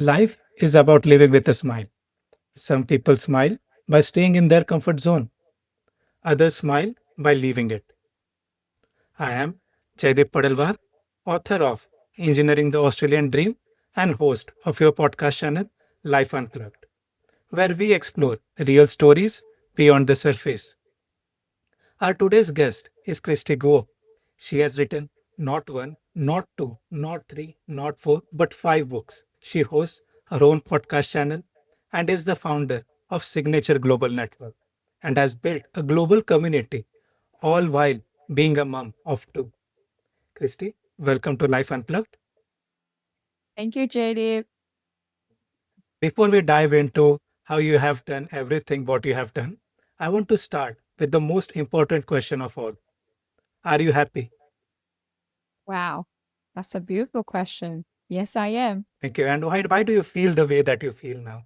Life is about living with a smile. Some people smile by staying in their comfort zone, others smile by leaving it. I am Jaideep Padalwar, author of Engineering the Australian Dream and host of your podcast channel, Life Unplugged, where we explore real stories beyond the surface. Our today's guest is Kristy Guo. She has written not one, not two, not three, not four, but five books. She hosts her own podcast channel and is the founder of Signature Global Network and has built a global community, all while being a mom of two. Kristy, welcome to Life Unplugged. Thank you, JD. Before we dive into how you have done everything what you have done, I want to start with the most important question of all. Are you happy? Wow, that's a beautiful question. Yes, I am. Thank you. And why do you feel the way that you feel now?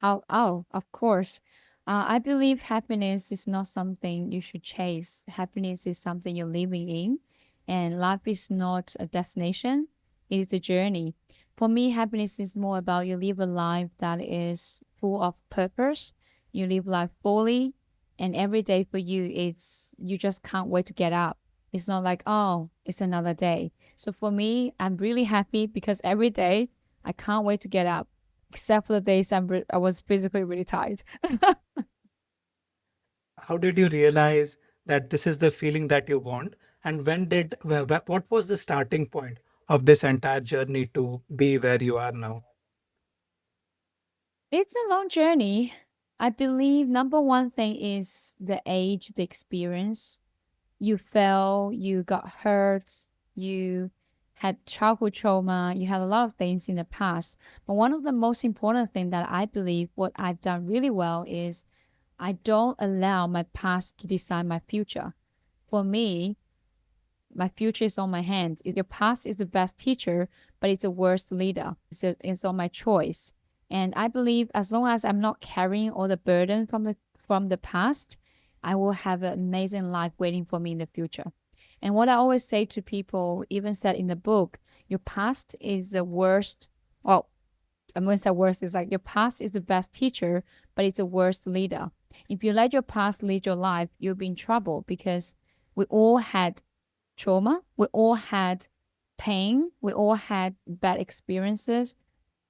Oh, of course. I believe happiness is not something you should chase. Happiness is something you're living in, and life is not a destination, it is a journey. For me, happiness is more about you live a life that is full of purpose. You live life fully, and every day for you, it's you just can't wait to get up. It's not like, oh, it's another day. So for me, I'm really happy because every day I can't wait to get up except for the days I was physically really tired. How did you realize that this is the feeling that you want? And what was the starting point of this entire journey to be where you are now? It's a long journey. I believe number one thing is the age, the experience. You fell, you got hurt, you had childhood trauma, you had a lot of things in the past. But one of the most important thing that I believe what I've done really well is I don't allow my past to decide my future. For me, my future is on my hands. Your past is the best teacher, but it's the worst leader. It's on my choice. And I believe as long as I'm not carrying all the burden from the past, I will have an amazing life waiting for me in the future. And what I always say to people, even said in the book, your past is the worst. Well, I'm going to say worst is like your past is the best teacher, but it's the worst leader. If you let your past lead your life, you'll be in trouble because we all had trauma. We all had pain. We all had bad experiences.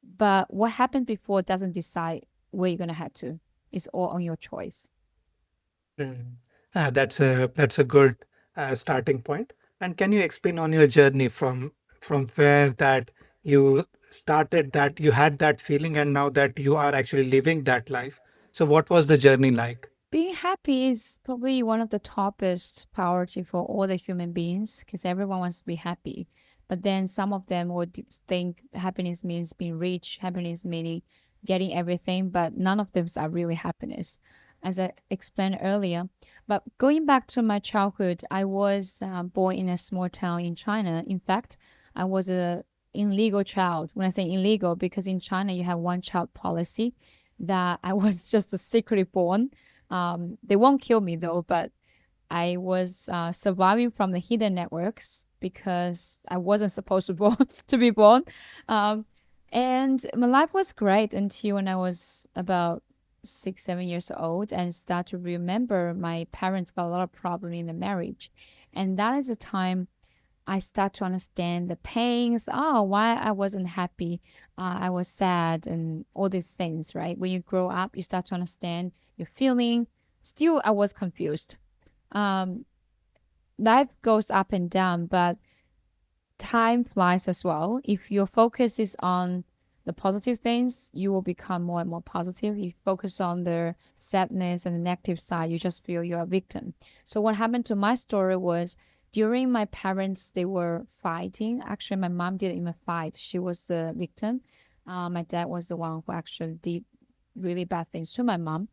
But what happened before doesn't decide where you're going to head to. It's all on your choice. Mm. That's a good starting point. And can you explain on your journey from where that you started, that you had that feeling and now that you are actually living that life? So what was the journey like? Being happy is probably one of the toppest priority for all the human beings because everyone wants to be happy. But then some of them would think happiness means being rich, happiness meaning getting everything, but none of them are really happiness, as I explained earlier. But going back to my childhood, I was born in a small town in China. In fact, I was a illegal child. When I say illegal, because in China you have one child policy that I was just a secretly born. They won't kill me though, but I was surviving from the hidden networks because I wasn't supposed to born to be born. Um, and my life was great until when I was about 6, 7 years old and start to remember my parents got a lot of problem in the marriage. And that is the time I start to understand the pains. Oh, why I wasn't happy. I was sad and all these things, right? When you grow up, you start to understand your feeling. Still, I was confused. Um, Life goes up and down, but time flies as well. If your focus is on the positive things, you will become more and more positive. If you focus on the sadness and the negative side, you just feel you're a victim. So what happened to my story was during my parents, they were fighting. Actually, my mom didn't even fight. She was the victim. My dad was the one who actually did really bad things to my mom.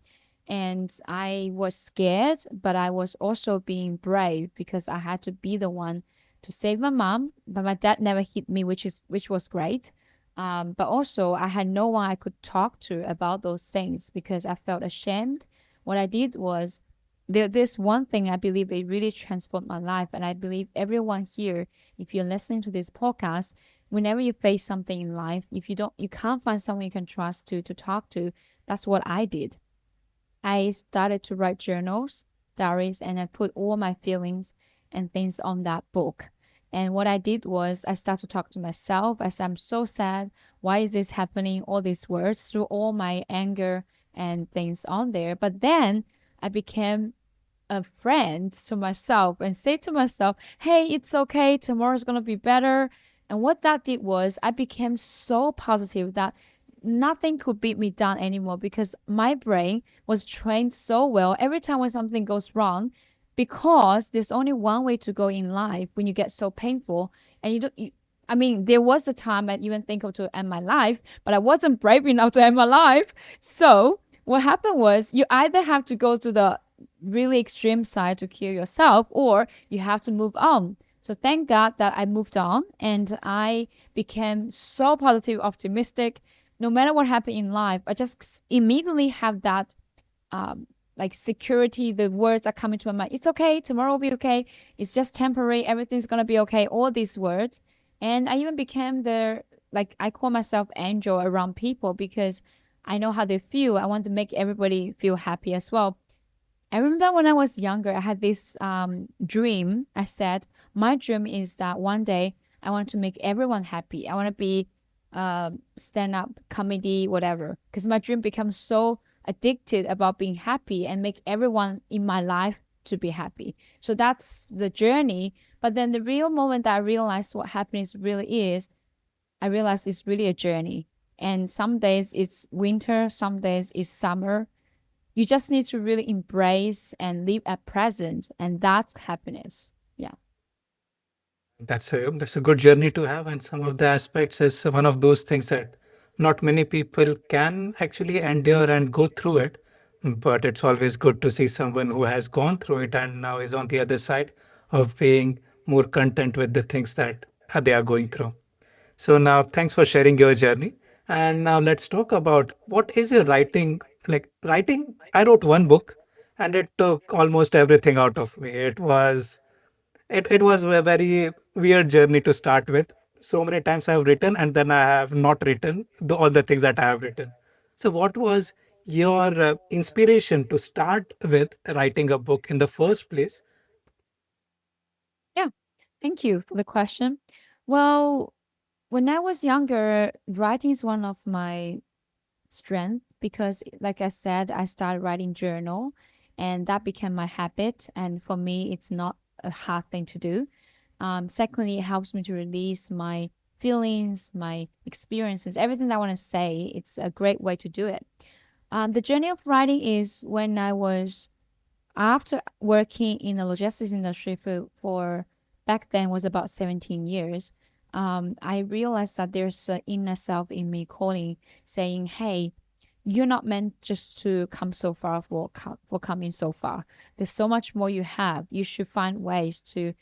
And I was scared, but I was also being brave because I had to be the one to save my mom. But my dad never hit me, which was great. But also I had no one I could talk to about those things because I felt ashamed. What I did was there's one thing I believe it really transformed my life, and I believe everyone here, if you're listening to this podcast, whenever you face something in life, if you can't find someone you can trust to talk to, that's what I did. I started to write journals, diaries, and I put all my feelings and things on that book. And what I did was I started to talk to myself. I said, I'm so sad. Why is this happening? All these words through all my anger and things on there. But then I became a friend to myself and say to myself, hey, it's okay. Tomorrow's going to be better. And what that did was I became so positive that nothing could beat me down anymore because my brain was trained so well every time when something goes wrong, because there's only one way to go in life when you get so painful and you don't you, I mean, there was a time I even think of to end my life, but I wasn't brave enough to end my life. So what happened was you either have to go to the really extreme side to kill yourself, or you have to move on. So thank God that I moved on and I became so positive, optimistic. No matter what happened in life, I just immediately have that like security. The words are coming to my mind. It's okay. Tomorrow will be okay. It's just temporary. Everything's gonna be okay. All these words, and I even became the, like, I call myself angel around people because I know how they feel. I want to make everybody feel happy as well. I remember when I was younger, I had this dream. I said, my dream is that one day I want to make everyone happy. I want to be stand up comedy, whatever. Because my dream becomes so addicted about being happy and make everyone in my life to be happy. So that's the journey. But then the real moment that I realized what happiness really is, I realized it's really a journey. And some days it's winter, some days it's summer. You just need to really embrace and live at present, and that's happiness. Yeah. That's a good journey to have, and some of the aspects is one of those things that not many people can actually endure and go through it. But it's always good to see someone who has gone through it and now is on the other side of being more content with the things that they are going through. So now, thanks for sharing your journey. And now let's talk about what is your writing like. Writing, I wrote one book, and it took almost everything out of me. It was a very weird journey to start with. So many times I have written and then I have not written all the things that I have written. So, what was your inspiration to start with writing a book in the first place? Yeah. Thank you for the question. Well, when I was younger, writing is one of my strength because, like I said, I started writing journal and that became my habit. And for me, it's not a hard thing to do. Secondly, it helps me to release my feelings, my experiences, everything that I want to say. It's a great way to do it. The journey of writing is when I was, after working in the logistics industry for back then was about 17 years. I realized that there's an inner self in me calling, saying, hey, you're not meant just to come so far for coming so far. There's so much more you have. You should find ways to,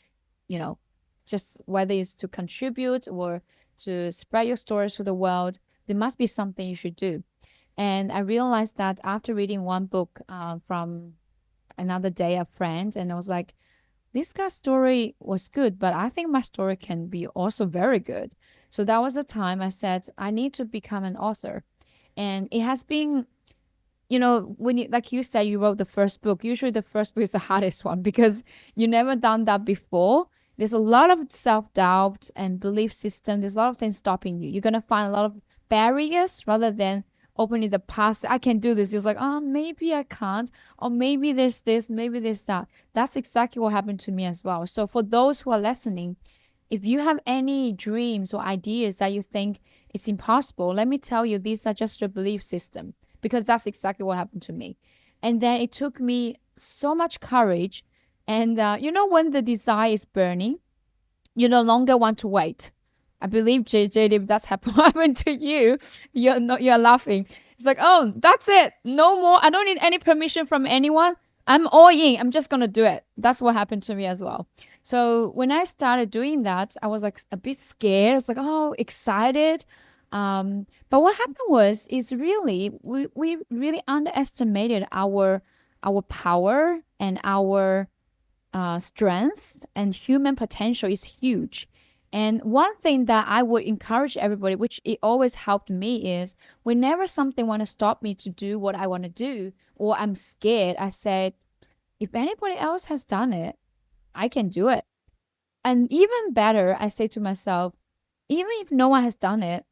you know, just whether it's to contribute or to spread your stories to the world, there must be something you should do. And I realized that after reading one book from another day, a friend, and I was like, this guy's story was good, but I think my story can be also very good. So that was the time I said, I need to become an author. And it has been, when you, like you said, you wrote the first book, usually the first book is the hardest one because you never done that before. There's a lot of self-doubt and belief system. There's a lot of things stopping you. You're going to find a lot of barriers rather than opening the past. I can do this. You're like, oh, maybe I can't. Or maybe there's this, maybe there's that. That's exactly what happened to me as well. So for those who are listening, if you have any dreams or ideas that you think it's impossible, let me tell you, these are just your belief system because that's exactly what happened to me. And then it took me so much courage. And when the desire is burning, you no longer want to wait. I believe JD, that's happened to you. You're laughing. It's like, oh, that's it. No more. I don't need any permission from anyone. I'm all in. I'm just gonna do it. That's what happened to me as well. So when I started doing that, I was like a bit scared. I was like, oh, excited. But what happened was is really we really underestimated our power and our strength, and human potential is huge. And one thing that I would encourage everybody, which it always helped me, is whenever something want to stop me to do what I want to do, or I'm scared, I said, if anybody else has done it, I can do it. And even better, I say to myself, even if no one has done it,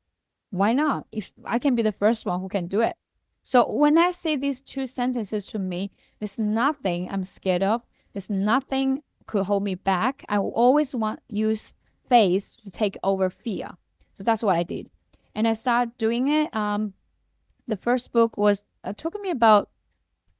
why not? If I can be the first one who can do it. So when I say these two sentences to me, there's nothing I'm scared of. There's nothing could hold me back. I will always want use faith to take over fear. So that's what I did. And I started doing it. The first book was took me about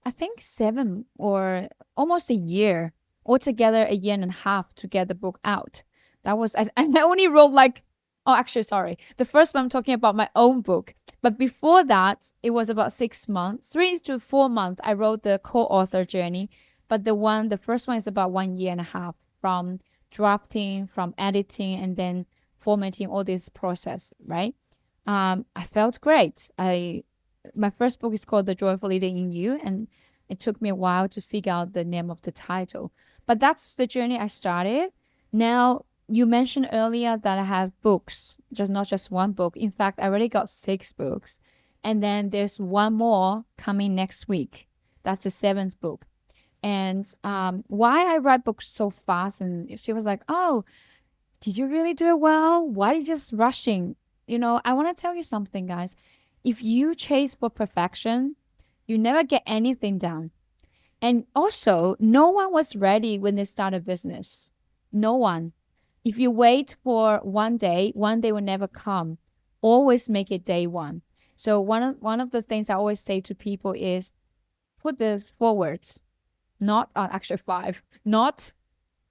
I think 7 or almost a year, altogether a year and a half to get the book out. That was, I only wrote like, oh, actually, sorry. The first one I'm talking about my own book. But before that, it was about 6 months, 3 to 4 months. I wrote the co-author journey. But the first one is about 1 year and a half from drafting, from editing, and then formatting all this process, right? I felt great. My first book is called The Joyful Leader in You, and it took me a while to figure out the name of the title. But that's the journey I started. Now, you mentioned earlier that I have books, just not just one book. In fact, I already got 6 books. And then there's one more coming next week. That's the 7th book. And why I write books so fast, and she was like, oh, did you really do it well? Why are you just rushing? I want to tell you something, guys. If you chase for perfection, you never get anything done. And also, no one was ready when they started business. No one. If you wait for one day will never come. Always make it day one. So one of the things I always say to people is put the 4 words, not actually 5, not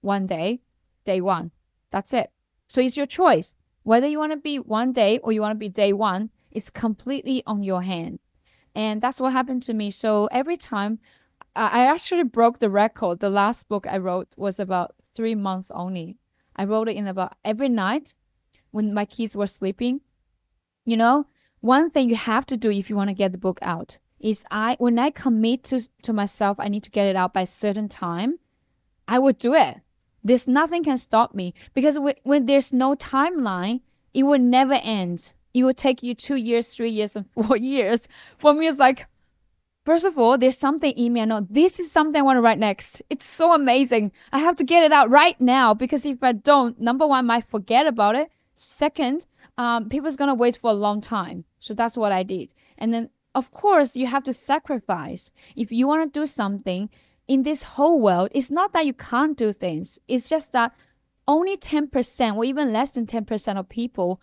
one day, day one. That's it. So it's your choice. Whether you want to be one day or you want to be day one, it's completely on your hand. And that's what happened to me. So every time I actually broke the record. The last book I wrote was about 3 months only. I wrote it in about every night when my kids were sleeping. One thing you have to do if you want to get the book out is when I commit to myself, I need to get it out by a certain time, I would do it. There's nothing can stop me because when there's no timeline, it would never end. It would take you 2 years, 3 years, and 4 years. For me, it's like, first of all, there's something in me. I know this is something I want to write next. It's so amazing. I have to get it out right now because if I don't, number one, I might forget about it. Second, people's going to wait for a long time. So that's what I did. And then, of course, you have to sacrifice. If you want to do something in this whole world, it's not that you can't do things. It's just that only 10% or even less than 10% of people,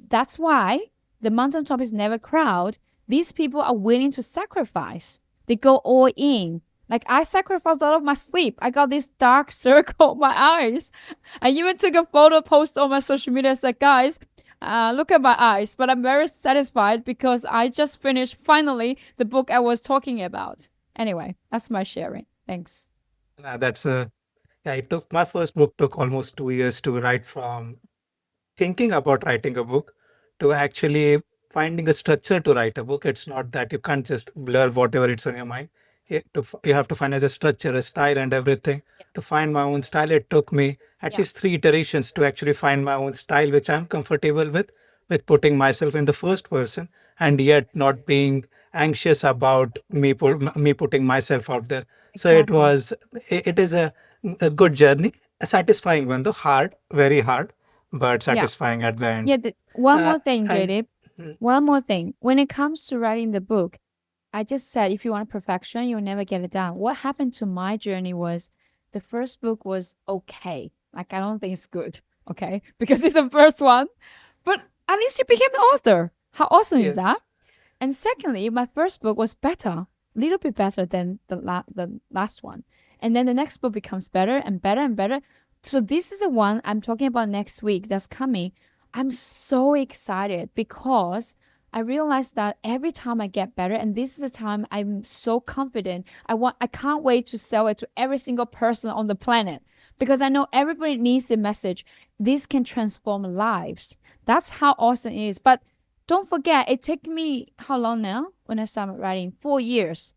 that's why the mountaintop is never crowded. These people are willing to sacrifice. They go all in. Like I sacrificed a lot of my sleep. I got this dark circle on my eyes. I even took a photo post on my social media. It's like, guys, look at my eyes. But I'm very satisfied because I just finished finally the book I was talking about. Anyway, that's my sharing. Thanks. That's a yeah. It took my first book took almost 2 years to write from thinking about writing a book to actually finding a structure to write a book. It's not that you can't just blur whatever it's on your mind. You have to find as a structure, a style, and everything. To find my own style, it took me at Yeah, least 3 iterations to actually find my own style, which I'm comfortable with putting myself in the first person, and yet not being anxious about yeah, me putting myself out there. So exactly. it is a good journey, a satisfying one, though hard, very hard, but Yeah. satisfying at the end. Yeah, one Uh, more thing, and JD. mm, One more thing. When it comes to writing the book, I just said if you want perfection, you'll never get it done. What happened to my journey was the first book was okay. Like I don't think it's good, okay? Because it's the first one. But at least you became an author. How awesome is that? yes, And secondly, my first book was better, a little bit better than the last one. And then the next book becomes better and better and better. So this is the one I'm talking about next week that's coming. I'm so excited because I realized that every time I get better, and this is the time I'm so confident. I can't wait to sell it to every single person on the planet because I know everybody needs the message. This can transform lives. That's how awesome it is. But don't forget, it took me how long now when I started writing? 4 years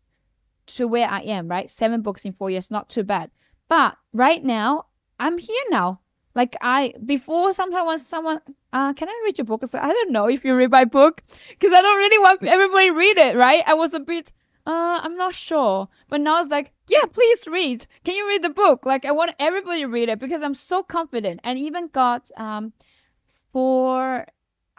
to where I am, right? 7 books in 4 years, not too bad. But right now, I'm here now. Like before sometimes when someone, can I read your book? I said, I don't know if you read my book because I don't really want everybody read it, right? I was a bit, I'm not sure. But now it's like, yeah, please read. Can you read the book? Like I want everybody to read it because I'm so confident, and even got for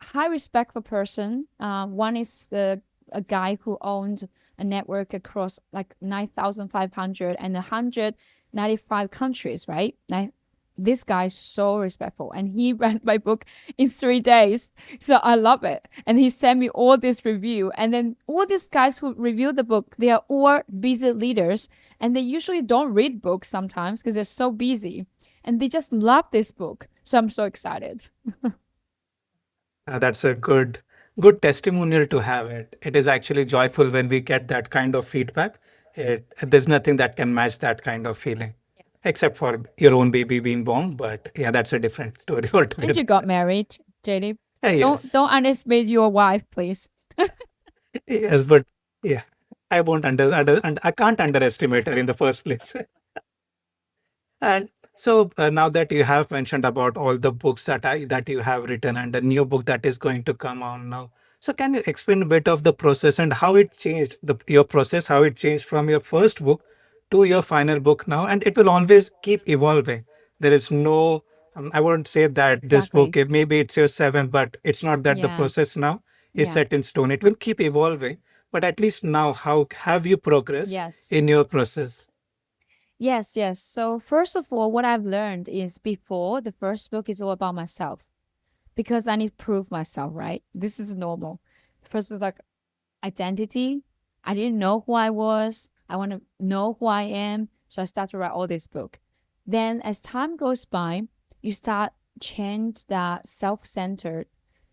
high respect for person. One is a guy who owned a network across like 9,500 and 195 countries, right? This guy is so respectful, and he read my book in 3 days. So I love it. And he sent me all this review. And then all these guys who review the book, they are all busy leaders, and they usually don't read books sometimes because they're so busy. And they just love this book. So I'm so excited. That's a good testimonial to have it. It is actually joyful when we get that kind of feedback. There's nothing that can match that kind of feeling, except for your own baby being born. But yeah, that's a different story And altogether. you got married, JD. Don't Yes, don't underestimate your wife, please. yes, but yeah, I won't and I can't underestimate her in the first place. And so now that you have mentioned about all the books that you have written and the new book that is going to come on now, so can you explain a bit of the process and how it changed your process, how it changed from your first book to your final book now, and it will always keep evolving. There is no, I won't say that this book, Exactly. maybe it's your seventh, but it's not that the Yeah. process now is Yeah. set in stone. It will keep evolving, but at least now, how have you progressed Yes. in your process? Yes, yes. So first of all, what I've learned is before the first book is all about myself because I need to prove myself, right? This is normal. First was like identity. I didn't know who I was. I want to know who I am. So I start to write all this book. Then as time goes by, you start change that self-centered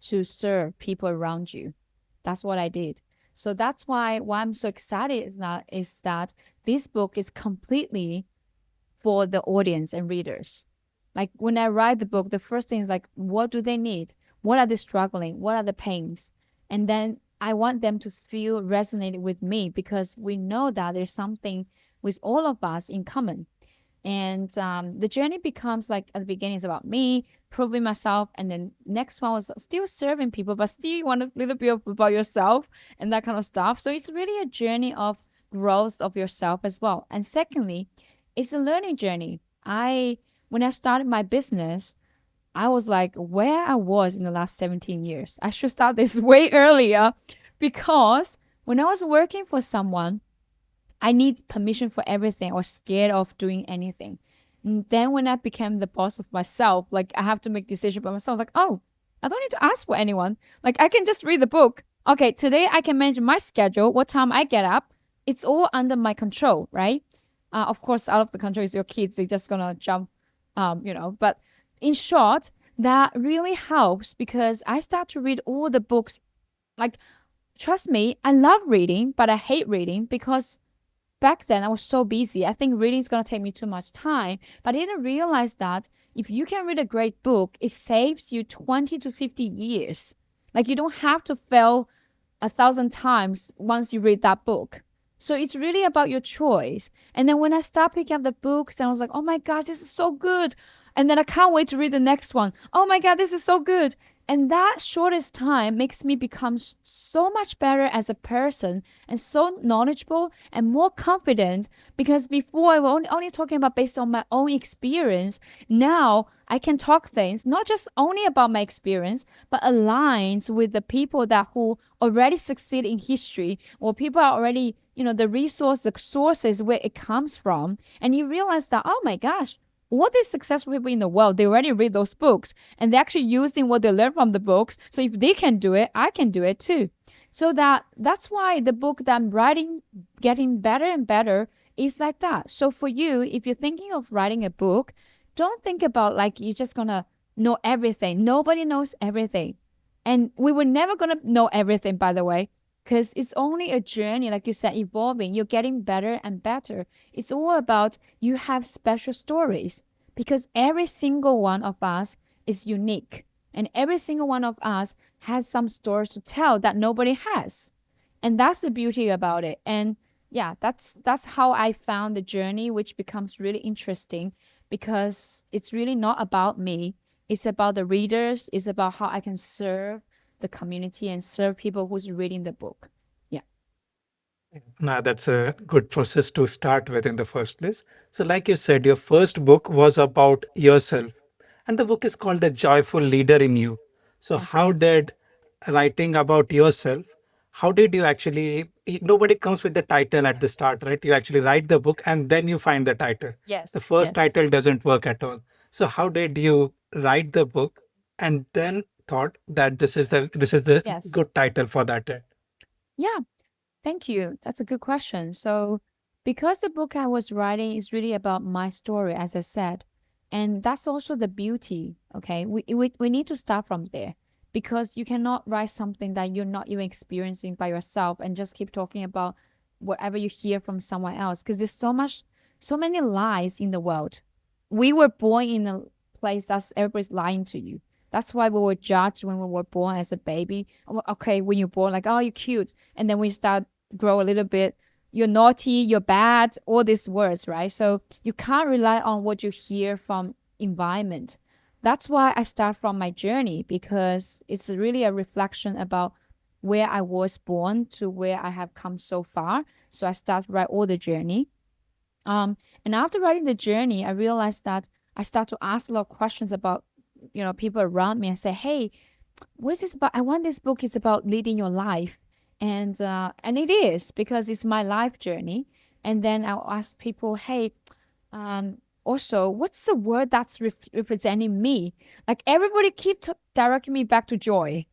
to serve people around you. That's what I did. So that's why I'm so excited is that this book is completely for the audience and readers. Like when I write the book, the first thing is like, what do they need? What are they struggling? What are the pains? And then I want them to feel resonated with me because we know that there's something with all of us in common. And the journey becomes like at the beginning is about me proving myself, and then next one was still serving people, but still you want a little bit about yourself and that kind of stuff. So it's really a journey of growth of yourself as well. And secondly, it's a learning journey. I When I started my business, I was like where I was in the last 17 years. I should start this way earlier because when I was working for someone, I need permission for everything or scared of doing anything. And then when I became the boss of myself, like I have to make decisions by myself, like, oh, I don't need to ask for anyone. Like I can just read the book. Okay, today I can manage my schedule, what time I get up. It's all under my control, right? Of course, out of the control is your kids. They're just gonna jump, But in short, that really helps because I start to read all the books. Like, trust me, I love reading, but I hate reading because back then I was so busy. I think reading is going to take me too much time. But I didn't realize that if you can read a great book, it saves you 20 to 50 years. Like you don't have to fail 1,000 times once you read that book. So it's really about your choice. And then when I started picking up the books, and I was like, oh my gosh, this is so good. And then I can't wait to read the next one. Oh my God, this is so good. And that shortest time makes me become so much better as a person and so knowledgeable and more confident because before I was only talking about based on my own experience. Now I can talk things not just only about my experience, but aligns with the people that who already succeed in history or people are already, the resource, the sources where it comes from. And you realize that, oh my gosh, all these successful people in the world, they already read those books and they're actually using what they learned from the books. So if they can do it, I can do it too. So that's why the book that I'm writing, getting better and better, is like that. So for you, if you're thinking of writing a book, don't think about like you're just gonna know everything. Nobody knows everything. And we were never gonna know everything, by the way, because it's only a journey, like you said, evolving. You're getting better and better. It's all about you have special stories because every single one of us is unique. And every single one of us has some stories to tell that nobody has. And that's the beauty about it. And yeah, that's how I found the journey, which becomes really interesting because it's really not about me. It's about the readers. It's about how I can serve the community and serve people who's reading the book. Yeah. Now, that's a good process to start with in the first place. So, like you said, your first book was about yourself, and the book is called The Joyful Leader in You. So, Yes. how did writing about yourself, how did you actually, nobody comes with the title at the start, right? You actually write the book and then you find the title. The Yes. first Yes. title doesn't work at all. So, how did you write the book and then thought that this is the Yes. good title for that? Yeah. Thank you. That's a good question. So, because the book I was writing is really about my story, as I said, and that's also the beauty. Okay, we need to start from there because you cannot write something that you're not even experiencing by yourself and just keep talking about whatever you hear from someone else. Because there's so many lies in the world. We were born in a place that's everybody's lying to you. That's why we were judged when we were born as a baby. Okay, when you're born, like, oh, you're cute. And then we start grow a little bit, you're naughty, you're bad, all these words, right? So you can't rely on what you hear from environment. That's why I start from my journey because it's really a reflection about where I was born to where I have come so far. So I start write all the journey. And after writing the journey, I realized that I start to ask a lot of questions about, people around me and say, hey, what is this about? I want this book is about leading your life, and it is because it's my life journey. And then I'll ask people, hey, also, what's the word that's representing me? Like everybody keep directing me back to joy,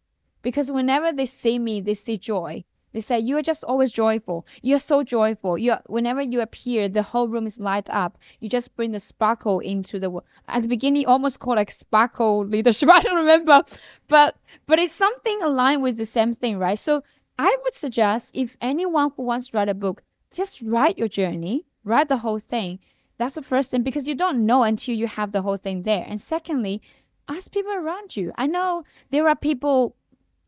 because whenever they see me, they see joy. They say you are just always joyful. You're so joyful. You whenever you appear, the whole room is light up. You just bring the sparkle into the world. At the beginning, almost called like sparkle leadership. I don't remember, but it's something aligned with the same thing, right? So I would suggest if anyone who wants to write a book, just write your journey, write the whole thing. That's the first thing because you don't know until you have the whole thing there. And secondly, ask people around you. I know there are people,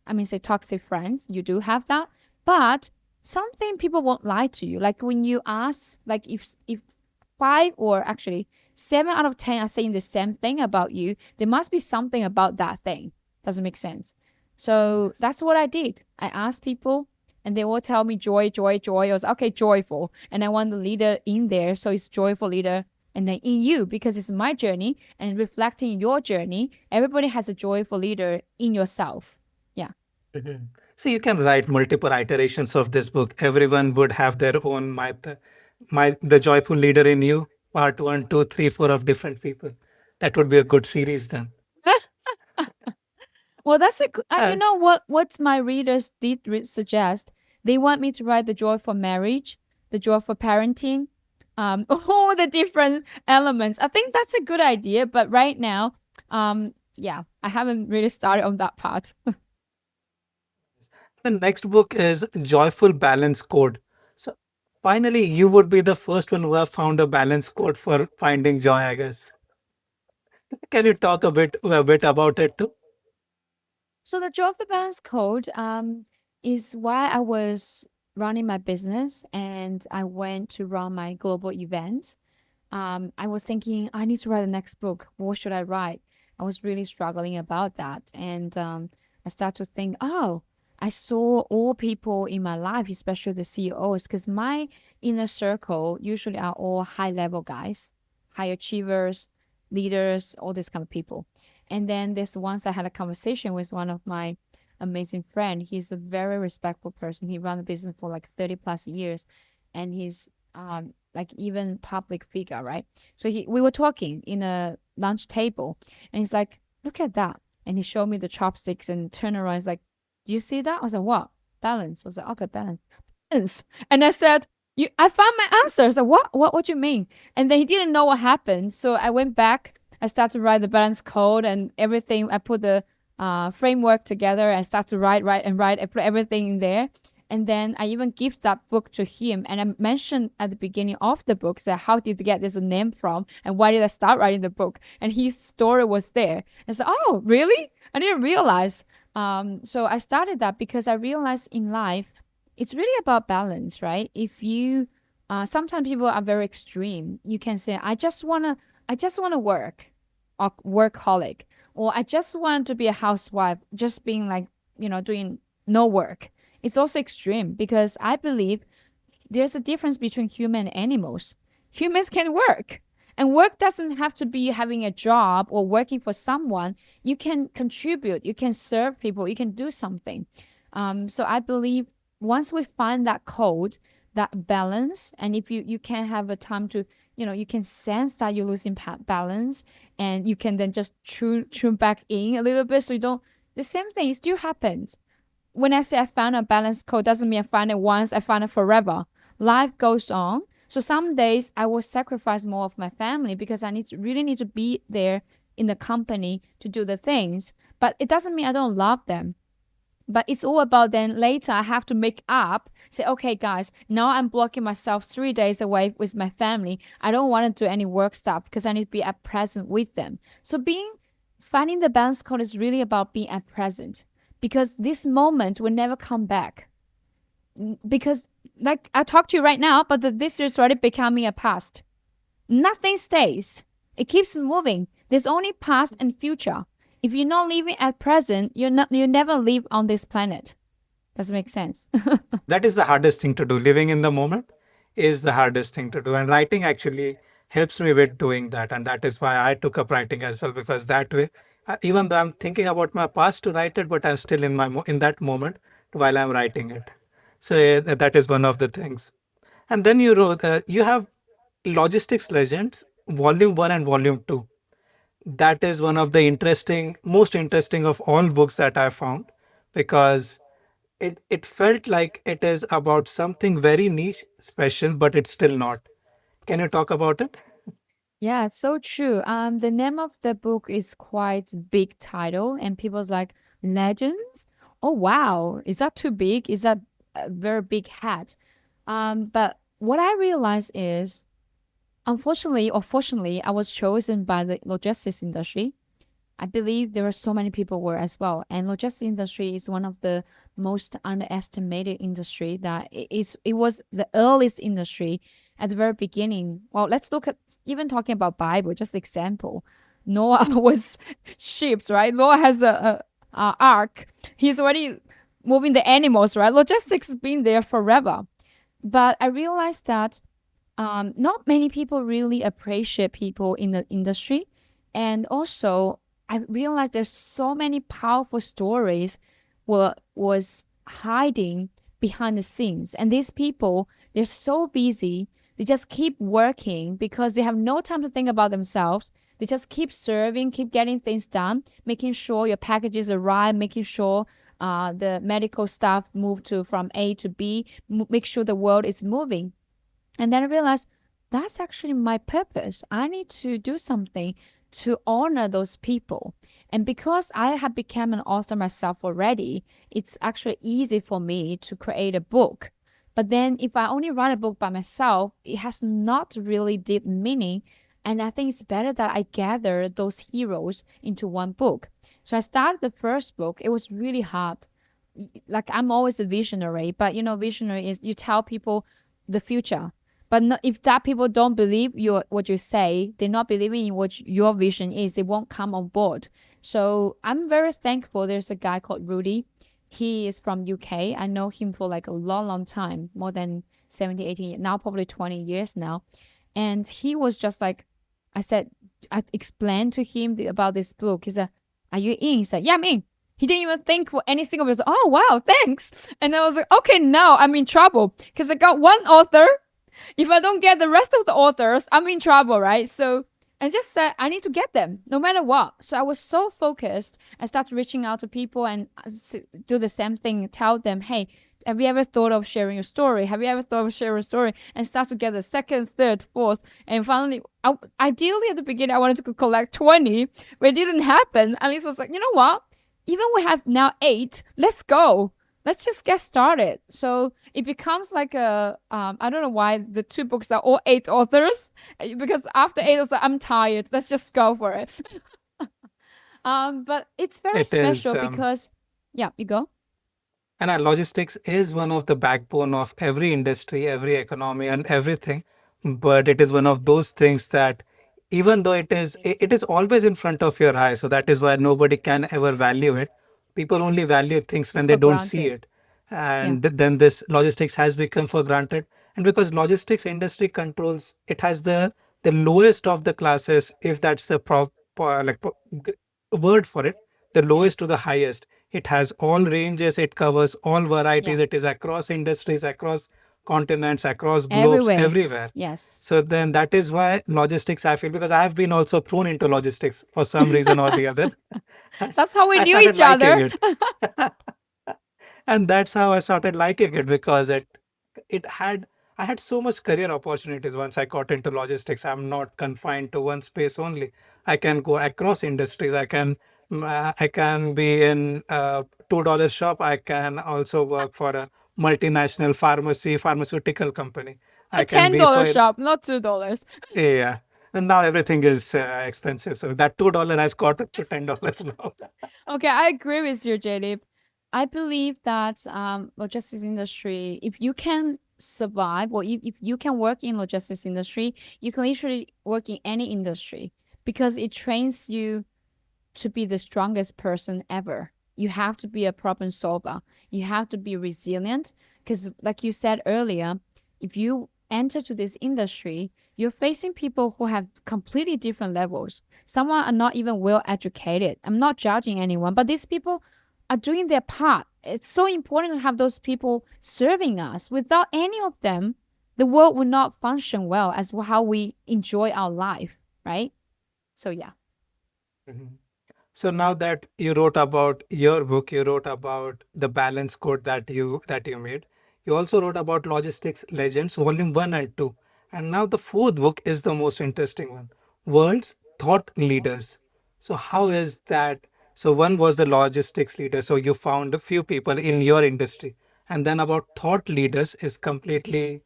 I mean, say toxic friends, you do have that, but something people won't lie to you. Like when you ask, like if five or actually 7 out of 10 are saying the same thing about you, there must be something about that thing. Doesn't make sense. So Yes. that's what I did. I asked people and they all tell me joy, joy, joy. I was okay, joyful. And I want the leader in there. So it's joyful leader. And then in you, because it's my journey and reflecting your journey, everybody has a joyful leader in yourself. Yeah. Mhm. So you can write multiple iterations of this book. Everyone would have their own the joyful leader in you, part one, two, three, four of different people. That would be a good series then. Well, that's a good, you And know what my readers did suggest. They want me to write the joy for marriage, the joy for parenting, all the different elements. I think that's a good idea, but right now, yeah, I haven't really started on that part. the next book is Joyful Balance Code. So finally, you would be the first one who have found a balance code for finding joy, I guess. Can you talk a bit about it too? So the joy of the balance code is why I was running my business and I went to run my global event. I was thinking I need to write the next book. What should I write? I was really struggling about that, and I started to think, oh, I saw all people in my life, especially the CEOs, because my inner circle usually are all high level guys, high achievers, leaders, all these kind of people. And then this once I had a conversation with one of my amazing friend. He's a very respectful person. He ran a business for like 30 plus years, and he's like even public figure, right? So we were talking in a lunch table, and he's like, "Look at that," and he showed me the chopsticks and turned around. He's like, "Do you see that?" I was like, "What? Balance?" I was like, "Okay, balance." Balance. And I said, "You, I found my answer." I said, What do you mean?" And then he didn't know what happened. So I went back. I started to write the balance code and everything. I put the framework together. I started to write. I put everything in there. And then I even give that book to him. And I mentioned at the beginning of the book, so how did you get this name from? And why did I start writing the book? And his story was there. And so, oh, really? I didn't realize. So I started that because I realized in life, it's really about balance, right? If you, sometimes people are very extreme. You can say, I just want to I just want to work, or workaholic, or I just want to be a housewife, just being like, doing no work. It's also extreme because I believe there's a difference between human and animals. Humans can work. And work doesn't have to be having a job or working for someone. You can contribute, you can serve people, you can do something. So I believe once we find that code, that balance, and if you can have a time to, you can sense that you're losing balance, and you can then just tune back in a little bit so you don't, the same thing still happens. When I say I found a balanced code, doesn't mean I find it once, I find it forever. Life goes on. So some days I will sacrifice more of my family because I really need to be there in the company to do the things. But it doesn't mean I don't love them. But it's all about then later I have to make up, say, okay, guys, now I'm blocking myself 3 days away with my family. I don't want to do any work stuff because I need to be at present with them. So finding the balance code is really about being at present because this moment will never come back. Because like I talk to you right now, but this is already becoming a past. Nothing stays. It keeps moving. There's only past and future. If you're not living at present, you never live on this planet. Does it make sense? That is the hardest thing to do. Living in the moment is the hardest thing to do. And writing actually helps me with doing that. And that is why I took up writing as well, because that way, even though I'm thinking about my past to write it, but I'm still in in that moment while I'm writing it. So that is one of the things. And then you wrote, you have Logistics Legends, Volume 1 and Volume 2. That is one of the most interesting of all books that I found, because it felt like it is about something very niche, special, but it's still not. Can you talk about it? Yeah, it's so true. The name of the book is quite big title, and people's like legends. Oh wow, is that too big? Is that a very big hat? But what I realized is, unfortunately or fortunately, I was chosen by the logistics industry. I believe there are so many people were as well. And logistics industry is one of the most underestimated industry that it was the earliest industry at the very beginning. Well, let's look at even talking about Bible, just example. Noah was ships, right? Noah has a ark. He's already moving the animals, right? Logistics has been there forever. But I realized that not many people really appreciate people in the industry. And also, I realized there's so many powerful stories was hiding behind the scenes. And these people, they're so busy. They just keep working because they have no time to think about themselves. They just keep serving, keep getting things done, making sure your packages arrive, making sure the medical stuff move to from A to B, make sure the world is moving. And then I realized that's actually my purpose. I need to do something to honor those people. And because I have become an author myself already, it's actually easy for me to create a book. But then if I only write a book by myself, it has not really deep meaning. And I think it's better that I gather those heroes into one book. So I started the first book. It was really hard. Like I'm always a visionary, but visionary is you tell people the future. But if that people don't believe what you say, they're not believing in what your vision is, they won't come on board. So I'm very thankful. There's a guy called Rudy. He is from UK. I know him for like a long, long time, more than 70, 80 years, now probably 20 years now. And he was just like, I explained to him about this book. He said, are you in? He said, yeah, I'm in. He didn't even think for any single person. Oh, wow, thanks. And I was like, okay, now I'm in trouble because I got one author. If I don't get the rest of the authors, I'm in trouble, right? So I just said I need to get them no matter what. So I was so focused. I started reaching out to people and do the same thing. Tell them, hey, have you ever thought of sharing your story? Have you ever thought of sharing a story? And start to get the second, third, fourth. And finally, ideally at the beginning, I wanted to collect 20, but it didn't happen. Alice was like, you know what? Even we have now 8, let's go. Let's just get started. So it becomes like I don't know why the 2 books are all 8 authors, because after 8, I was like, I'm tired. Let's just go for it. But it's very It is, special because, yeah, you go. and our logistics is one of the backbone of every industry, every economy, and everything. But it is one of those things that even though it is always in front of your eye, so that is why nobody can ever value it. People only value things when they For don't see granted. it. Yeah. And then this logistics has become for granted. And because logistics industry controls, it has the lowest of the classes, if that's the word for it, the lowest Yes. to the highest. It has all ranges, it covers all Yeah. varieties, it is across industries, across continents, across globes, Everywhere. everywhere. Yes. So then that is why logistics, I feel, because I have been also thrown into logistics for some reason or the other. That's how we I knew started each liking other. it. And that's how I started liking it, because it had I had so much career opportunities once I got into logistics. I'm not confined to one space only. I can go across industries. I can be in a $2 shop. I can also work for a multinational pharmaceutical company. A I can be $10 for shop, not $2. yeah. And now everything is expensive. So that $2 has got up to $10 now. Okay, I agree with you, Jaideep. I believe that logistics industry, if you can survive or if you can work in logistics industry, you can literally work in any industry because it trains you to be the strongest person ever. You have to be a problem solver. You have to be resilient because, like you said earlier, if you enter to this industry, you're facing people who have completely different levels. Some are not even well educated. I'm not judging anyone, but these people are doing their part. It's so important to have those people serving us. Without any of them, the world would not function well as how we enjoy our life, right? So yeah. Mhm. So now that you wrote about your book, you wrote about the balance code that you made. You also wrote about Logistics Legends, Volume 1 and 2. And now the fourth book is the most interesting one, World's Thought Leaders. So how is that? So one was the logistics leader. So you found a few people in your industry. And then about thought leaders is completely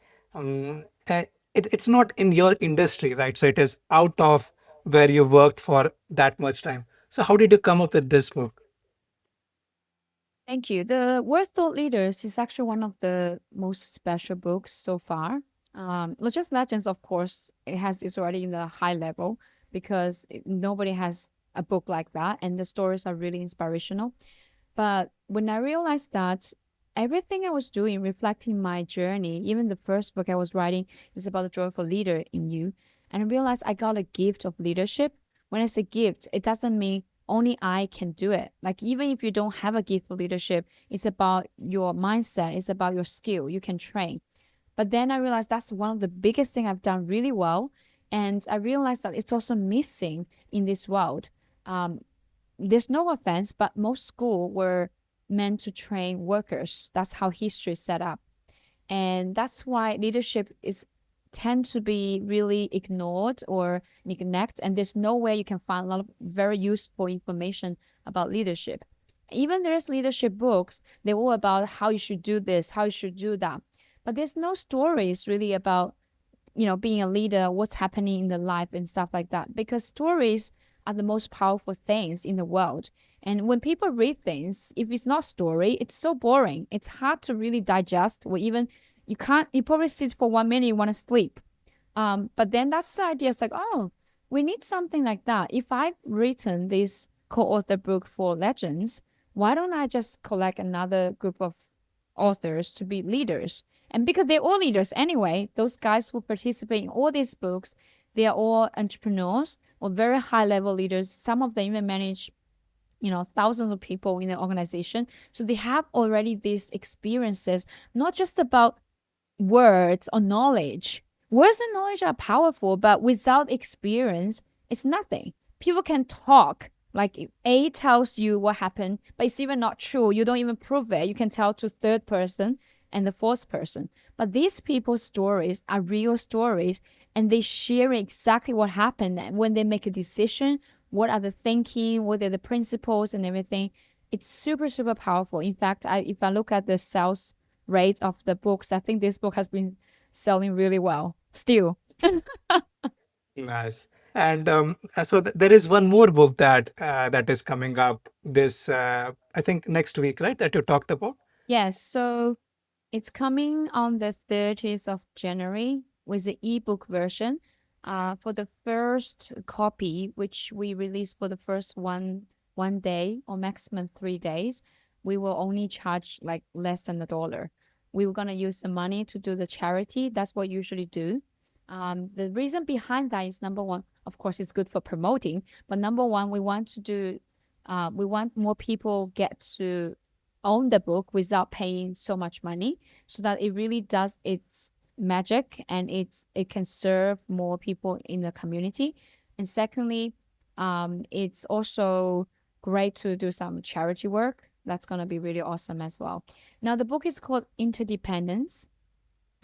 it's not in your industry, right? So it is out of where you worked for that much time. So how did you come up with this book? Thank you. The Worst Thought Leaders is actually one of the most special books so far. Just Legends, of course, it's already in the high level because nobody has a book like that, and the stories are really inspirational. But when I realized that everything I was doing reflecting my journey, even the first book I was writing is about the joyful leader in you, and I realized I got a gift of leadership. When I say gift, it doesn't mean only I can do it. Like even if you don't have a gift for leadership, it's about your mindset, it's about your skill. You can train. But then I realized that's one of the biggest thing I've done really well. And I realized that it's also missing in this world. Um, there's no offense, but most school were meant to train workers. That's how history is set up. And that's why leadership is tend to be really ignored or neglect. And there's nowhere you can find a lot of very useful information about leadership. Even there's leadership books, they're all about how you should do this, how you should do that. But there's no stories really about being a leader, what's happening in the life and stuff like that. Because stories are the most powerful things in the world. And when people read things, if it's not story, it's so boring. It's hard to really digest, or even you probably sit for 1 minute, you want to sleep. But then that's the idea. It's like, oh, we need something like that. If I've written this co-author book for legends, why don't I just collect another group of authors to be leaders? And because they're all leaders anyway, those guys who participate in all these books, they are all entrepreneurs or very high level leaders. Some of them even manage, thousands of people in the organization. So they have already these experiences, not just about words or knowledge. Words and knowledge are powerful, but without experience, it's nothing. People can talk. Like if A tells you what happened, but it's even not true. You don't even prove it. You can tell to third person and the fourth person. But these people's stories are real stories, and they share exactly what happened. And when they make a decision, what are the thinking, what are the principles and everything. It's super, super powerful. In fact, if I look at the sales rate of the books, I think this book has been selling really well still. Nice. And there is one more book that is coming up this I think next week, right? That you talked about. Yes, so it's coming on the 30th of January with the ebook version. For the first copy, which we released for the first one day or maximum 3 days, we will only charge like less than $1. We were gonna use the money to do the charity. That's what we usually do. The reason behind that is number one, of course, it's good for promoting, but number one, we want more people get to own the book without paying so much money, so that it really does its magic and it can serve more people in the community. And secondly, it's also great to do some charity work. That's going to be really awesome as well. Now, the book is called Interdependence.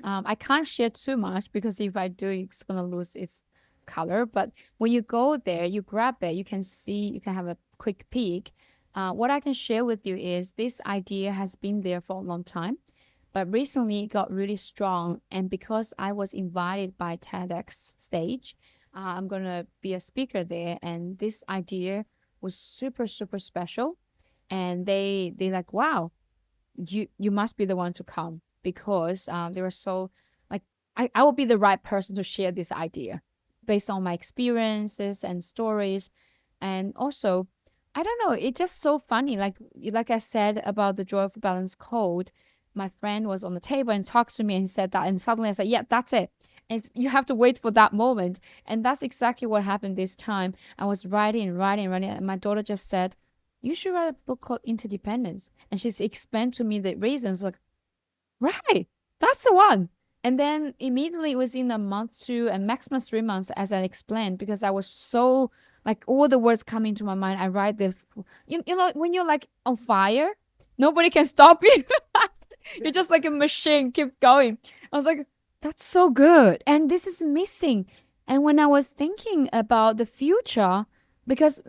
I can't share too much because if I do, it's gonna lose its color. But when you go there, you grab it, you can see, you can have a quick peek. What I can share with you is this idea has been there for a long time, but recently it got really strong. And because I was invited by TEDx stage, I'm gonna be a speaker there, and this idea was super super special. And they like, wow, you must be the one to come, because they were so like, I will be the right person to share this idea based on my experiences and stories. And also, I don't know, it's just so funny, like I said about the Joy of Balance code. My friend was on the table and talked to me and said that, and suddenly I said, yeah, that's it. And you have to wait for that moment. And that's exactly what happened this time. I was writing, and my daughter just said, you should write a book called Interdependence. And she's explained to me the reasons, like, right, that's the one. And then immediately within a month, 2, and maximum 3 months, as I explained, because I was so like all the words coming to my mind, I write you know, when you're like on fire, nobody can stop you. You're just Yes. like a machine, keep going. I was like, that's so good. And this is missing. And when I was thinking about the future, because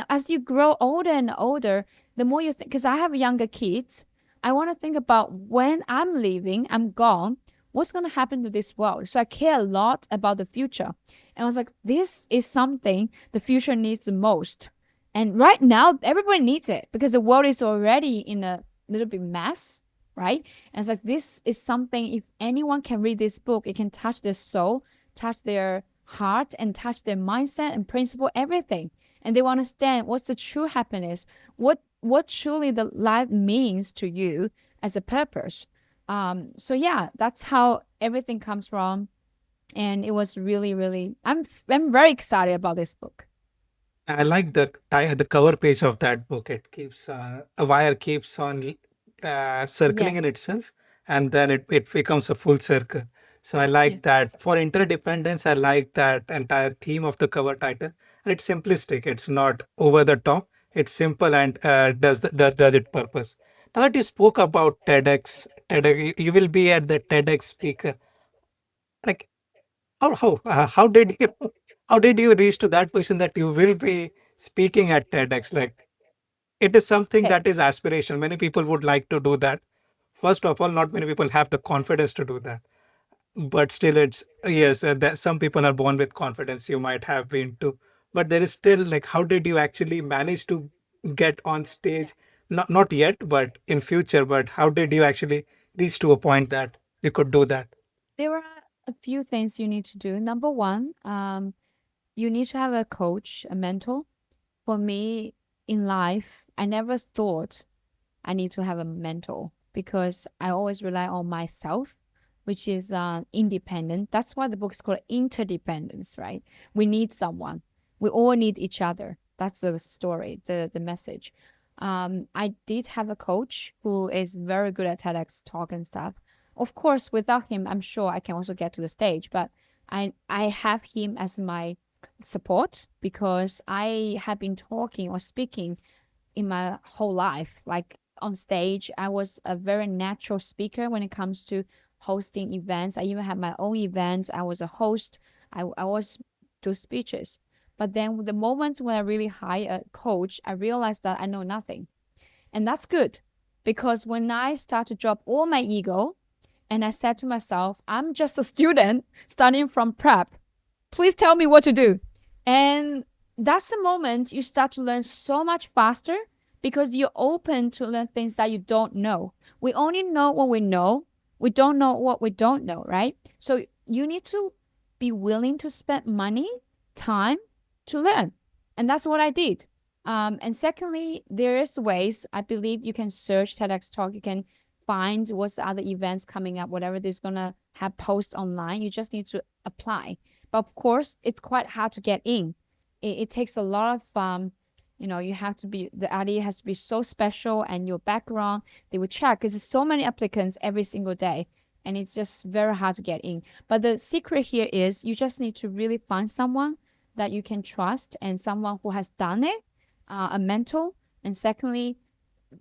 as you grow older and older, the more you think, because I have younger kids, I want to think about when I'm leaving, I'm gone, what's going to happen to this world? So I care a lot about the future. And I was like, this is something the future needs the most. And right now, everybody needs it because the world is already in a little bit mess, right? And it's like, this is something, if anyone can read this book, it can touch their soul, touch their heart, and touch their mindset and principle, everything. And they will understand what's the true happiness, what truly the life means to you as a purpose. So yeah, that's how everything comes from. And it was really, really, I'm very excited about this book. I like the cover page of that book. It keeps a wire keeps on circling in Yes. itself, and then it becomes a full circle. So I like Yes. that. For interdependence, I like that entire theme of the cover title. And it's simplistic. It's not over the top. It's simple and does it purpose. Now that you spoke about TEDx, you will be at the TEDx speaker. Like how did you how did you reach to that position that you will be speaking at TEDx? Like it is something Okay. that is aspirational. Many people would like to do that. First of all, not many people have the confidence to do that. But still, it's yes. That some people are born with confidence. You might have been too, but there is still like, how did you actually manage to get on stage? Not yet, but in future. But how did you actually reach to a point that you could do that? There are a few things you need to do. Number one, you need to have a coach, a mentor. For me in life, I never thought I need to have a mentor because I always rely on myself, which is independent. That's why the book is called Interdependence, right? We need someone. We all need each other. That's the story, the message. I did have a coach who is very good at TEDx talk and stuff. Of course, without him, I'm sure I can also get to the stage, but I have him as my support because I have been talking or speaking in my whole life. Like on stage, I was a very natural speaker when it comes to hosting events. I even had my own events. I was a host. I was do speeches. But then the moment when I really hire a coach, I realized that I know nothing. And that's good because when I start to drop all my ego and I said to myself, I'm just a student starting from prep, please tell me what to do. And that's the moment you start to learn so much faster because you're open to learn things that you don't know. We only know what we know. We don't know what we don't know, right? So you need to be willing to spend money, time to learn. And that's what I did. And secondly, there is ways I believe you can search TEDx talk. You can find what's the other events coming up, whatever is gonna have post online. You just need to apply. But of course, it's quite hard to get in. It takes a lot of you have to be the idea has to be so special, and your background they will check because there's so many applicants every single day, and it's just very hard to get in. But the secret here is you just need to really find someone that you can trust and someone who has done it, a mentor. And secondly,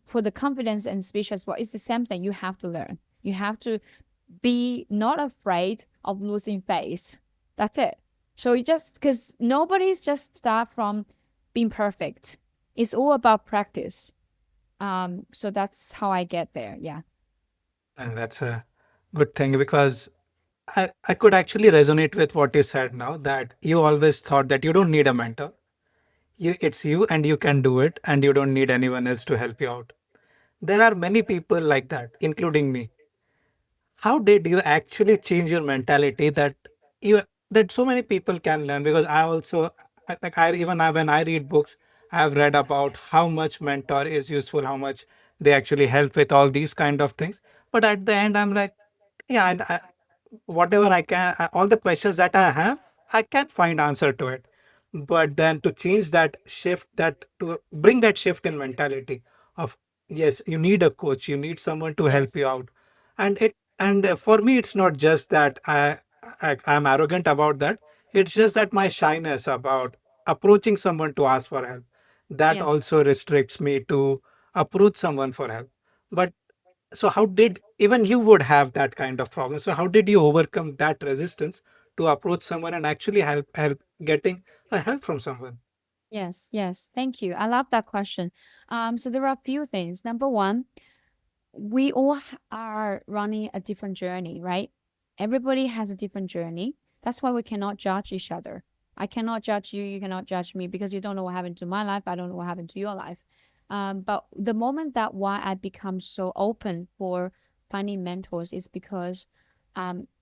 for the confidence and speech as well, it's the same thing. You have to learn. You have to be not afraid of losing face. That's it. So you just because nobody's just start from being perfect. It's all about practice. So that's how I get there. Yeah. And that's a good thing because I could actually resonate with what you said now, that you always thought that you don't need a mentor. It's you and you can do it and you don't need anyone else to help you out. There are many people like that, including me. How did you actually change your mentality you that so many people can learn? Because I also like when I read books, I've read about how much mentor is useful, how much they actually help with all these kind of things. But at the end, I'm like, yeah, whatever I can, all the questions that I have, I can find answer to it. But then to change that shift, that to bring that shift in mentality of yes, you need a coach, you need someone to help you Yes. out, and for me, it's not just that I'm arrogant about that. It's just that my shyness about approaching someone to ask for help, that Yeah. also restricts me to approach someone for help. But so how did even you would have that kind of problem? So how did you overcome that resistance to approach someone and actually help getting a help from someone? Yes. Yes. Thank you. I love that question. So there are a few things. Number one, we all are running a different journey, right? Everybody has a different journey. That's why we cannot judge each other. I cannot judge you. You cannot judge me because you don't know what happened to my life. I don't know what happened to your life. But the moment that why I become so open for finding mentors is because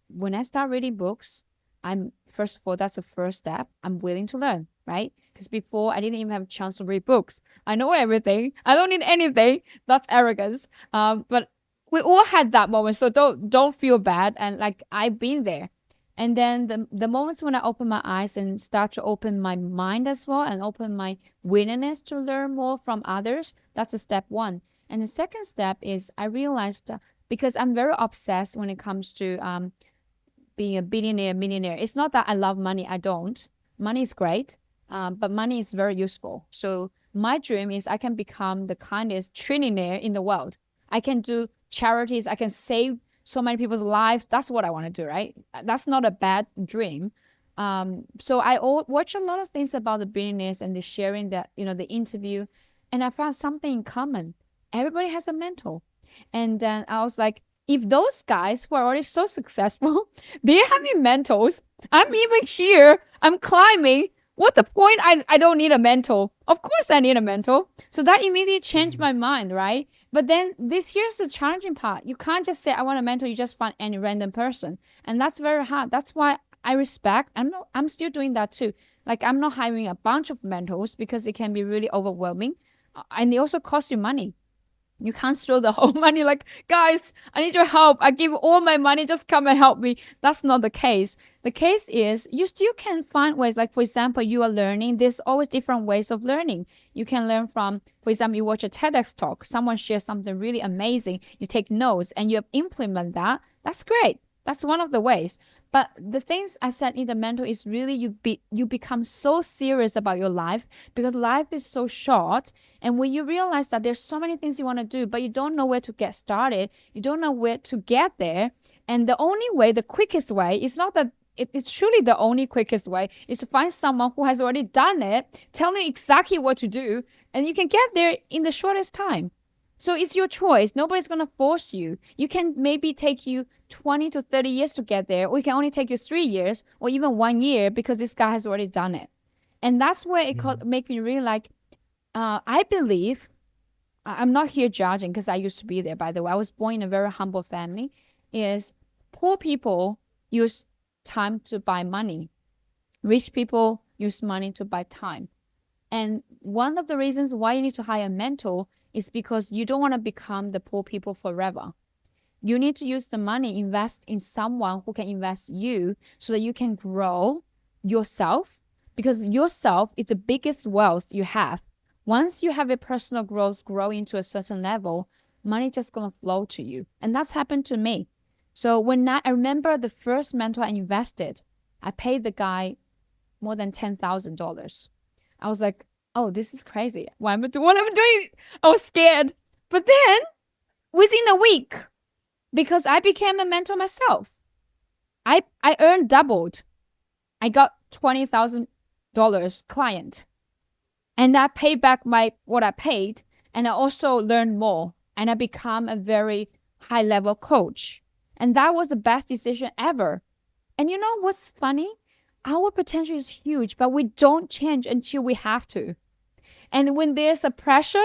when I start reading books, I'm first of all, that's the first step. I'm willing to learn, right? Because before I didn't even have a chance to read books. I know everything. I don't need anything. That's arrogance. But we all had that moment, so don't feel bad. And like I've been there. And then the moments when I open my eyes and start to open my mind as well and open my willingness to learn more from others, that's a step one. And the second step is I realized because I'm very obsessed when it comes to being a billionaire, millionaire. It's not that I love money. I don't. Money is great, but money is very useful. So my dream is I can become the kindest trillionaire in the world. I can do charities. I can save so many people's lives. That's what I want to do, right? That's not a bad dream. So I watch a lot of things about the billionaires and the sharing that, the interview, and I found something in common. Everybody has a mentor. And then I was like, if those guys who are already so successful, they're having mentors, I'm even here, I'm climbing. What the point? I don't need a mentor. Of course I need a mentor. So that immediately changed Mhm. my mind, right? But then here's the challenging part. You can't just say I want a mentor, you just find any random person. And that's very hard. That's why I respect. I'm still doing that too. Like I'm not hiring a bunch of mentors because it can be really overwhelming. And they also cost you money. You can't throw the whole money like, guys, I need your help. I give all my money, just come and help me. That's not the case. The case is you still can find ways. Like, for example, you are learning. There's always different ways of learning. You can learn from, for example, you watch a TEDx talk, someone shares something really amazing. You take notes and you implement that. That's great. That's one of the ways. But the things I said in the mentor is really you become so serious about your life because life is so short. And when you realize that there's so many things you want to do, but you don't know where to get started, you don't know where to get there. And the only way, the quickest way, is not that it's truly the only quickest way, is to find someone who has already done it, tell you exactly what to do, and you can get there in the shortest time. So it's your choice. Nobody's going to force you. You can maybe take you 20 to 30 years to get there, or it can only take you 3 years or even 1 year because this guy has already done it. And that's where it Mhm. make me really like, I believe, I'm not here judging because I used to be there, by the way. I was born in a very humble family. Is poor people use time to buy money. Rich people use money to buy time. And one of the reasons why you need to hire a mentor is because you don't want to become the poor people forever. You need to use the money, invest in someone who can invest you so that you can grow yourself, because yourself is the biggest wealth you have. Once you have a personal growth, grow into a certain level, money just gonna flow to you. And that's happened to me. So when I remember the first mentor I invested, I paid the guy more than $10,000. I was like, oh, this is crazy. What am I doing? I was scared. But then within a week, because I became a mentor myself, I earned doubled. I got $20,000 client, and I paid back my what I paid, and I also learned more, and I become a very high level coach. And that was the best decision ever. And you know what's funny? Our potential is huge, but we don't change until we have to. And when there's a pressure,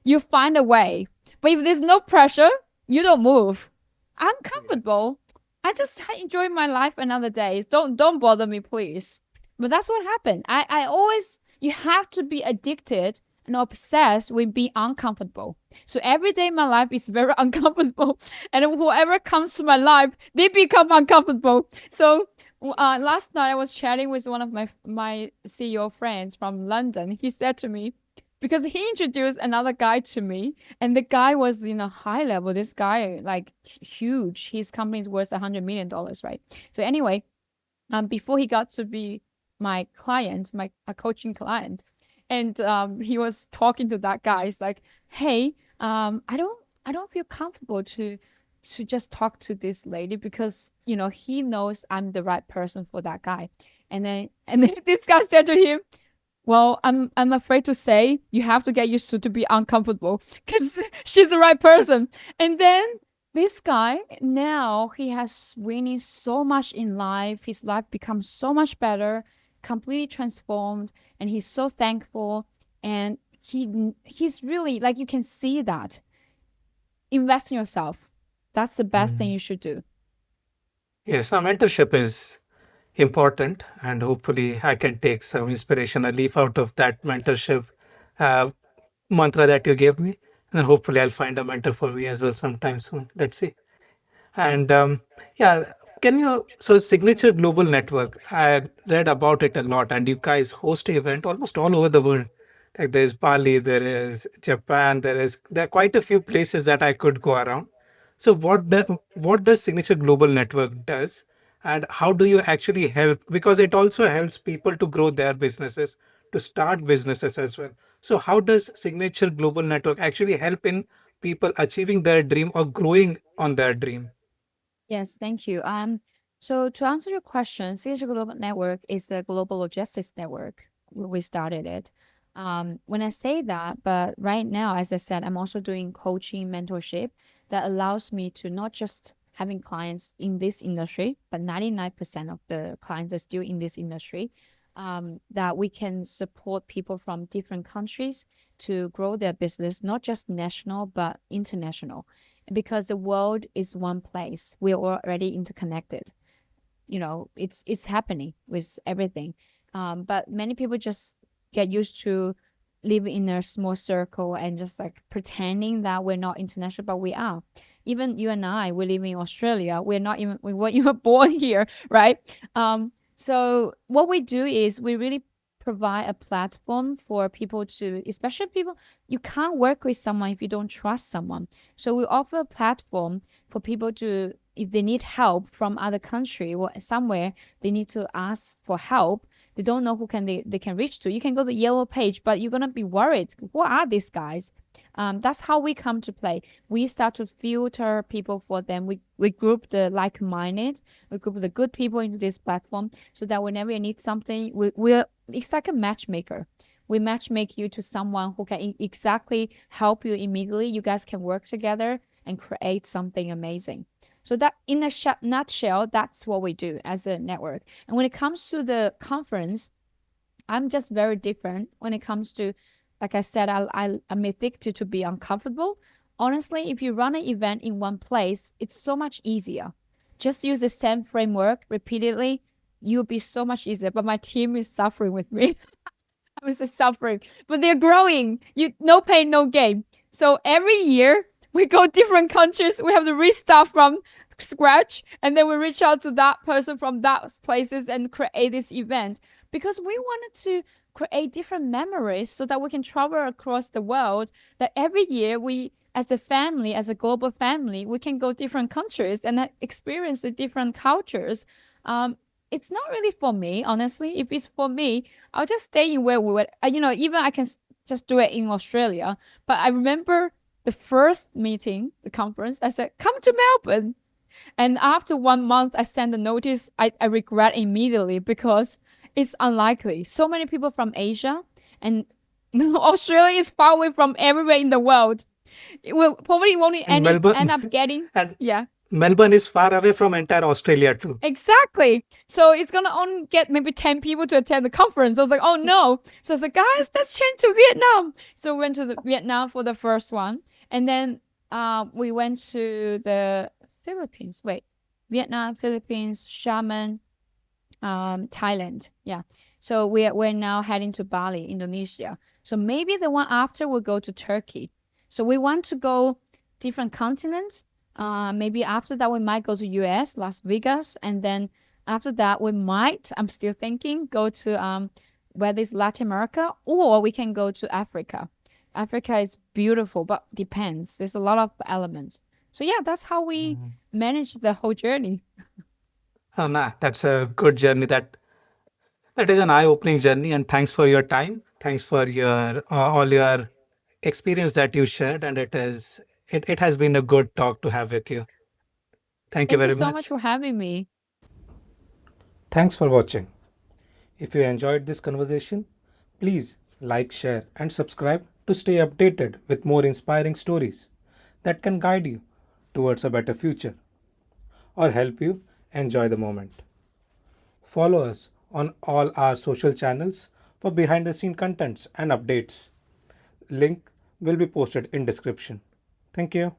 you find a way. But if there's no pressure, you don't move. I'm Yes. comfortable. I just enjoy my life another day. Don't bother me, please. But that's what happened. I always, you have to be addicted and obsessed with being uncomfortable. So every day my life is very uncomfortable. And whoever comes to my life, they become uncomfortable. So last night I was chatting with one of my CEO friends from London. He said to me, because he introduced another guy to me, and the guy was in a high level. This guy, like, huge. His company is worth $100 million, right? So anyway, before he got to be my client, my a coaching client, and he was talking to that guy. He's like, "Hey, I don't feel comfortable to just talk to this lady because he knows I'm the right person for that guy." And then this guy said to him, well, I'm afraid to say you have to get used to be uncomfortable because she's the right person. And then this guy, now he has winning so much in life. His life becomes so much better, completely transformed, and he's so thankful. And he's really, like, you can see that. Invest in yourself. That's the best thing Mm. you should do. Yes, our mentorship is important, and hopefully, I can take some inspiration, a leaf out of that mentorship uh, mantra that you gave me. And then hopefully, I'll find a mentor for me as well sometime soon. Let's see. And yeah, can you? So, Signature Global Network, I read about it a lot, and you guys host event almost all over the world. Like there's Bali, there is Japan, there are quite a few places that I could go around. So, what does Signature Global Network does, and how do you actually help? Because it also helps people to grow their businesses, to start businesses as well. So, how does Signature Global Network actually help in people achieving their dream or growing on their dream? Yes, thank you. So to answer your question, CH Global Network is a global logistics network. We started it. When I say that, but right now, as I said, I'm also doing coaching mentorship that allows me to not just having clients in this industry, but 99% of the clients are still in this industry. That we can support people from different countries to grow their business, not just national, but international, because the world is one place. We're already interconnected. It's happening with everything. But many people just get used to live in a small circle and just like pretending that we're not international, but we are. Even you and I, we live in Australia. We weren't even born here, right? So what we do is we really provide a platform for people to, especially people, you can't work with someone if you don't trust someone. So we offer a platform for people to, if they need help from other country or somewhere, they need to ask for help. They don't know who they can reach to. You can go to the yellow page, but you're gonna be worried. Who are these guys? That's how we come to play. We start to filter people for them. We group the like-minded, we group the good people into this platform so that whenever you need something, we're it's like a matchmaker. We matchmake you to someone who can exactly help you immediately. You guys can work together and create something amazing. So that in a nutshell, that's what we do as a network. And when it comes to the conference, I'm just very different when it comes to, like I said, I'm addicted to be uncomfortable. Honestly, if you run an event in one place, it's so much easier just use the same framework repeatedly, you'll be so much easier. But my team is suffering with me. I was just suffering, but they're growing. You no pain, no gain. So every year we go different countries. We have to restart from scratch, and then we reach out to that person from that places and create this event because we wanted to create different memories so that we can travel across the world. That every year we, as a family, as a global family, we can go different countries and experience the different cultures. It's not really for me, honestly. If it's for me, I'll just stay in where we were. Even I can just do it in Australia. But I remember the first meeting, the conference, I said, come to Melbourne. And after 1 month, I sent the notice. I regret immediately because it's unlikely. So many people from Asia and Australia is far away from everywhere in the world. It will probably only And Melbourne end up getting, and yeah. Melbourne is far away from entire Australia too. Exactly. So it's gonna only get maybe 10 people to attend the conference. I was like, oh no. So I was like, guys, let's change to Vietnam. So we went to Vietnam for the first one. And then we went to the Philippines. Wait. Vietnam, Philippines, Xiamen, Thailand. Yeah. So we're now heading to Bali, Indonesia. So maybe the one after we'll go to Turkey. So we want to go different continents. Maybe after that we might go to US, Las Vegas, and then after that we might, I'm still thinking, go to whether it's Latin America or we can go to Africa. Africa is beautiful, but depends. There's a lot of elements. So yeah, that's how we manage the whole journey. Oh, nah, that's a good journey. That is an eye-opening journey. And thanks for your time. Thanks for your all your experience that you shared. And it has been a good talk to have with you. Thank you Thank you very so much much. for having me. Thanks for watching. If you enjoyed this conversation, please like, share, and subscribe to stay updated with more inspiring stories that can guide you towards a better future or help you enjoy the moment. Follow us on all our social channels for behind the scene contents and updates. Link will be posted in description. Thank you.